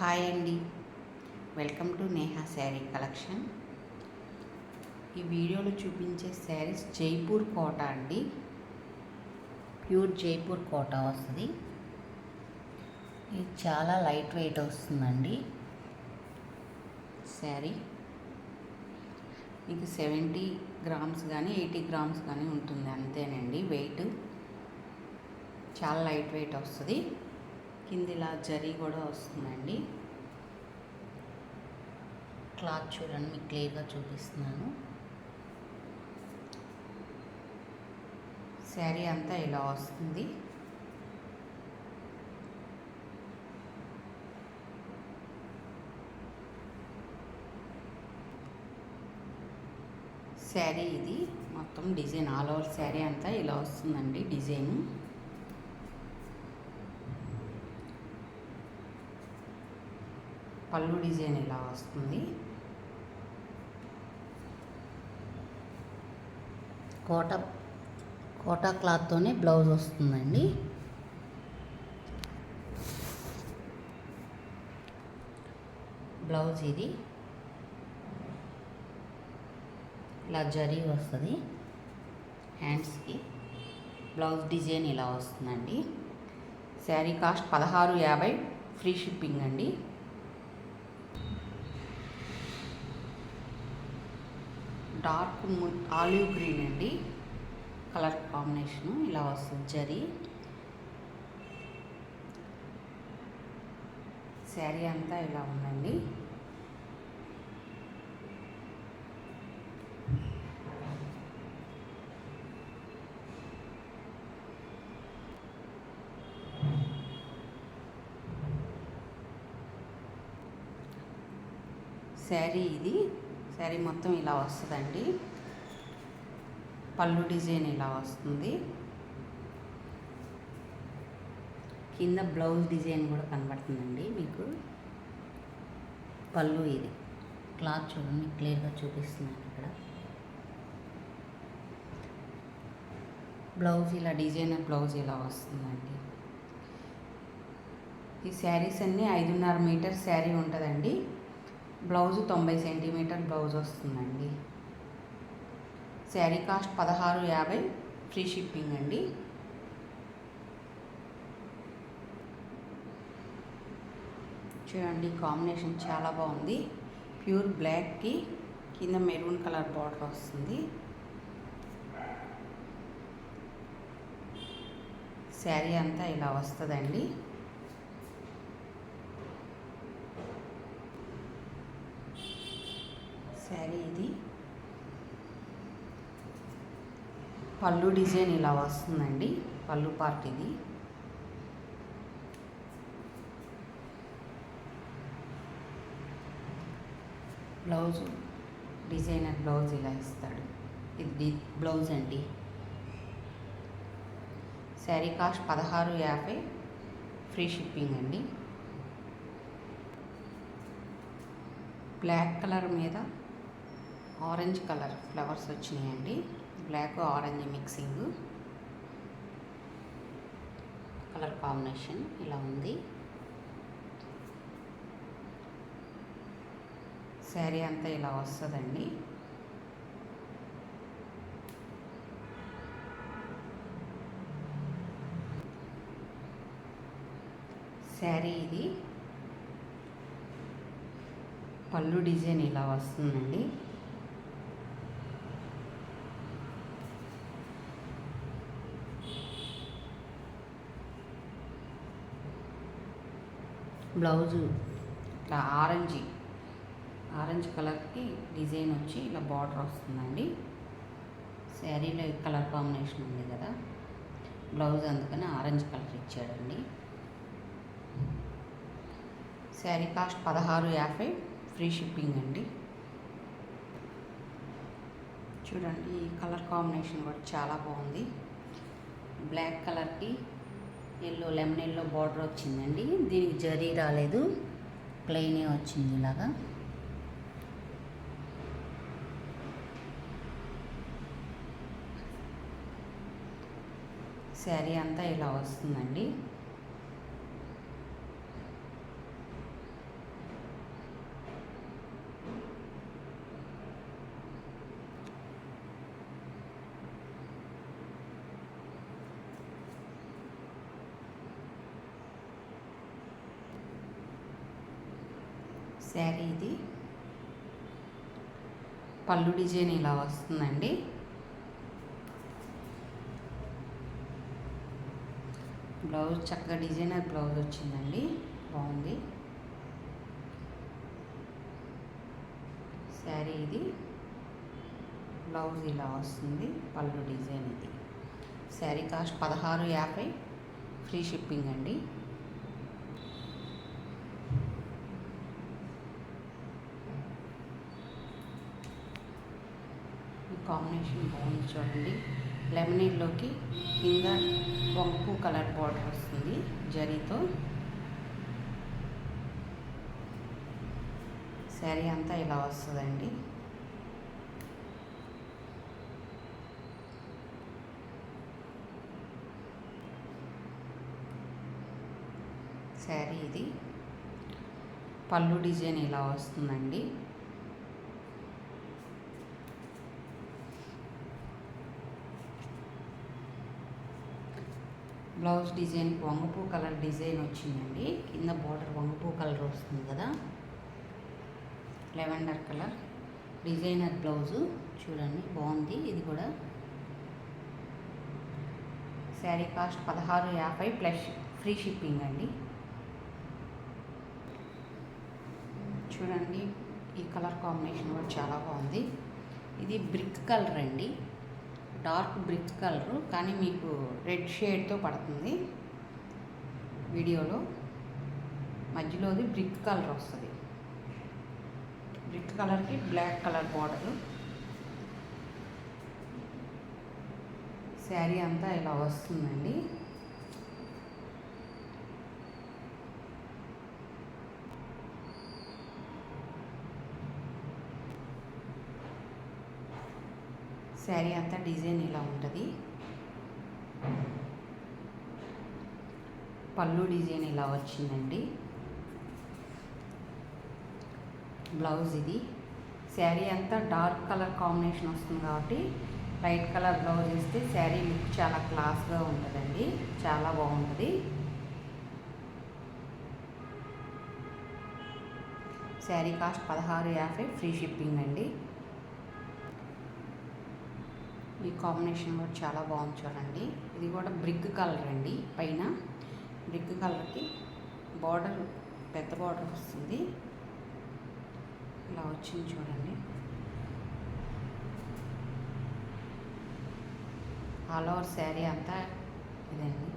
Hi అండి, welcome to Neha sari collection. ఈ వీడియోలో చూపించే శారీస్ జైపూర్ కోట అండి. ప్యూర్ జైపూర్ కోట వస్తుంది. ఇది చాలా లైట్ వెయిట్ వస్తుందండి. శారీ మీకు 70 గ్రామ్స్ కానీ 80 గ్రామ్స్ కానీ ఉంటుంది, అంతేనండి వెయిట్. చాలా లైట్ వెయిట్ వస్తుంది. కింద ఇలా జరీ కూడా వస్తుందండి. క్లాత్ చూడండి, మీకు క్లియర్గా చూపిస్తున్నాను. శారీ అంతా ఇలా వస్తుంది. శారీ ఇది మొత్తం డిజైన్ ఆల్ ఓవర్ శారీ అంతా ఇలా వస్తుందండి డిజైన్. పళ్ళు డిజైన్ ఇలా వస్తుంది. కోటా క్లాత్తోనే బ్లౌజ్ వస్తుందండి. బ్లౌజ్ ఇది ఇలా జరీ వస్తుంది. హ్యాండ్స్కి బ్లౌజ్ డిజైన్ ఇలా వస్తుందండి. శారీ కాస్ట్ 1650, ఫ్రీ షిప్పింగ్ అండి. డార్క్ ఆలివ్ గ్రీన్ అండి కలర్ కాంబినేషను, ఇలా వస్తుంది జరీ. శారీ అంతా ఇలా ఉందండి. శారీ ఇది శారీ మొత్తం ఇలా వస్తుందండి. పళ్ళు డిజైన్ ఇలా వస్తుంది. కింద బ్లౌజ్ డిజైన్ కూడా కనబడుతుందండి మీకు. పళ్ళు ఇది క్లాత్ చూడండి, క్లియర్గా చూపిస్తున్నాను ఇక్కడ. బ్లౌజ్ ఇలా డిజైనర్ బ్లౌజ్ ఇలా వస్తుందండి. ఈ శారీస్ అన్నీ 5.5 మీటర్ శారీ ఉంటుందండి. బ్లౌజ్ 90 సెంటీమీటర్ బ్లౌజ్ వస్తుందండి. శారీ కాస్ట్ 1650, ఫ్రీ షిప్పింగ్ అండి. చూడండి, కాంబినేషన్ చాలా బాగుంది. ప్యూర్ బ్లాక్కి కింద మెరూన్ కలర్ బార్డర్ వస్తుంది. శారీ అంతా ఇలా వస్తుందండి. శారీ ఇది పళ్ళు డిజైన్ ఇలా వస్తుందండి. పళ్ళు పార్ట్ ఇది. బ్లౌజ్ డిజైనర్ బ్లౌజ్ ఇలా ఇస్తాడు. ఇది బ్లౌజ్ అండి. శారీ కాస్ట్ 1650, ఫ్రీ షిప్పింగ్ అండి. బ్లాక్ కలర్ మీద ఆరెంజ్ కలర్ ఫ్లవర్స్ వచ్చినాయండి. Black orange mixing colour combination ఇలా ఉంది. శారీ అంతా ఇలా వస్తుందండి. శారీ ఇది పళ్ళు డిజైన్ ఇలా వస్తుందండి. బ్లౌజు ఇట్లా ఆరెంజ్ కలర్కి డిజైన్ వచ్చి ఇలా బార్డర్ వస్తుందండి. శారీలో కలర్ కాంబినేషన్ ఉంది కదా, బ్లౌజ్ అందుకని ఆరెంజ్ కలర్ ఇచ్చాడండి. శారీ కాస్ట్ 1650, ఫ్రీ షిప్పింగ్ అండి. చూడండి, ఈ కలర్ కాంబినేషన్ కూడా చాలా బాగుంది. బ్లాక్ కలర్కి లెమన్ ఎల్లో బార్డర్ వచ్చిందండి. దీనికి జరీ రాలేదు, ప్లెయినే వచ్చింది ఇలాగా. శారీ అంతా ఇలా వస్తుందండి. శారీ ఇది పళ్ళు డిజైన్ ఇలా వస్తుందండి. బ్లౌజ్ చక్కగా డిజైనర్ బ్లౌజ్ వచ్చిందండి, బాగుంది. శారీ ఇది బ్లౌజ్ ఇలా వస్తుంది, పళ్ళు డిజైన్ ఇది. శారీ కాస్ట్ 1650, ఫ్రీ షిప్పింగ్ అండి. ఈ కాంబినేషన్ బాగుంది చూడండి. లెమనేడ్లోకి కింద వంపు కలర్ బార్డర్ వస్తుంది జరీతో. శారీ అంతా ఇలా వస్తుందండి. శారీ ఇది పళ్ళు డిజైన్ ఇలా వస్తుందండి. బ్లౌజ్ డిజైన్ వంగపూ కలర్ డిజైన్ వచ్చిందండి. కింద బార్డర్ వంగపూ కలర్ వస్తుంది కదా, లెవెండర్ కలర్ డిజైనర్ బ్లౌజు చూడండి, బాగుంది ఇది కూడా. Sari cost 1650 plus free shipping అండి. చూడండి ఈ కలర్ కాంబినేషన్ కూడా చాలా బాగుంది. ఇది బ్రిక్ కలర్ అండి, డార్క్ బ్రిక్ కలరు, కానీ మీకు రెడ్ షేడ్తో పడుతుంది వీడియోలో. మధ్యలోది బ్రిక్ కలర్ వస్తుంది. బ్రిక్ కలర్కి బ్లాక్ కలర్ బార్డరు. శారీ అంతా ఇలా వస్తుందండి. శారీ అంతా డిజైన్ ఇలా ఉంటుంది. పళ్ళు డిజైన్ ఇలా వచ్చిందండి. బ్లౌజ్ ఇది. శారీ అంతా డార్క్ కలర్ కాంబినేషన్ వస్తుంది కాబట్టి లైట్ కలర్ బ్లౌజ్ వేస్తే శారీ లుక్ చాలా క్లాస్గా ఉంటుందండి, చాలా బాగుంటుంది. శారీ కాస్ట్ 1650, ఫ్రీ షిప్పింగ్ అండి. ఈ కాంబినేషన్ కూడా చాలా బాగుంది చూడండి. ఇది కూడా బ్రిక్ కలర్ అండి. పైన బ్రిక్ కలర్కి బార్డర్ పెద్ద బార్డర్ వస్తుంది, ఇలా వచ్చింది చూడండి. ఆల్ ఓవర్ శారీ అంతా ఇదండి.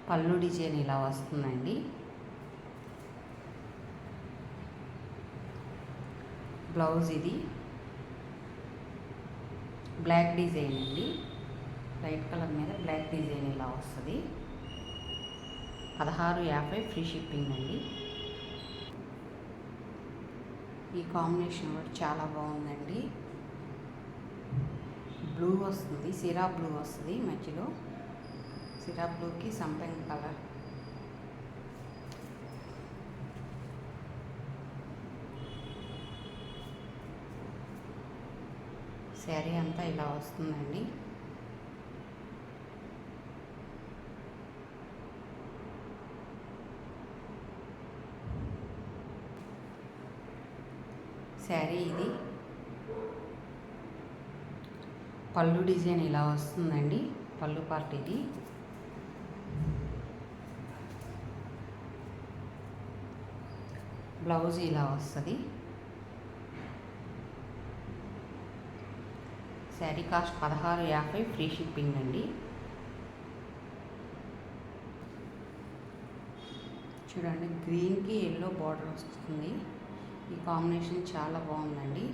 పళ్ళు డిజైన్ ఇలా వస్తుందండి. బ్లౌజ్ ఇది బ్లాక్ డిజైన్ అండి, లైట్ కలర్ మీద బ్లాక్ డిజైన్ ఇలా వస్తుంది. 1650, ఫ్రీ షిప్పింగ్ అండి. ఈ కాంబినేషన్ కూడా చాలా బాగుందండి. బ్లూ వస్తుంది, సిరా బ్లూ వస్తుంది మధ్యలో. సిరా బ్లూకి సంపెంగ కలర్. శారీ అంతా ఇలా వస్తుందండి. శారీ ఇది పళ్ళు డిజైన్ ఇలా వస్తుందండి, పళ్ళు పార్ట్ ఇది. బ్లౌజ్ ఇలా వస్తుంది. శారీ కాస్ట్ 1650, ఫ్రీ షిప్పింగ్ అండి. చూడండి గ్రీన్కి ఎల్లో బార్డర్ వస్తుంది. ఈ కాంబినేషన్ చాలా బాగుందండి.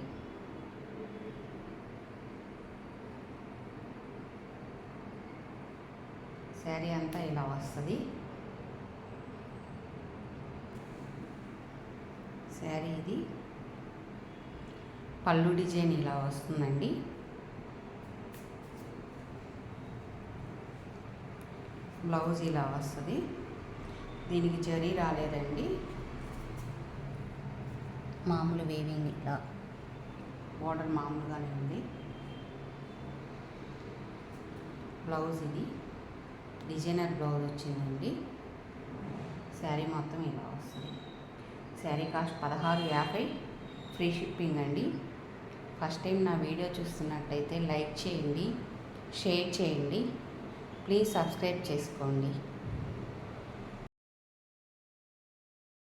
శారీ అంతా ఇలా వస్తుంది. శారీ ఇది పళ్ళు డిజైన్ ఇలా వస్తుందండి. బ్లౌజ్ ఇలా వస్తుంది. దీనికి జరీ రాలేదండి, మామూలు వేవింగ్ ఇలా బార్డర్ మామూలుగానే ఉంది. బ్లౌజ్ ఇది డిజైనర్ బ్లౌజ్ వచ్చిందండి. శారీ మొత్తం ఇలా వస్తుంది. శారీ కాస్ట్ 1650, ఫ్రీ షిప్పింగ్ అండి. ఫస్ట్ టైం నా వీడియో చూస్తున్నట్టయితే లైక్ చేయండి, షేర్ చేయండి, ప్లీజ్ సబ్స్క్రైబ్ చేసుకోండి.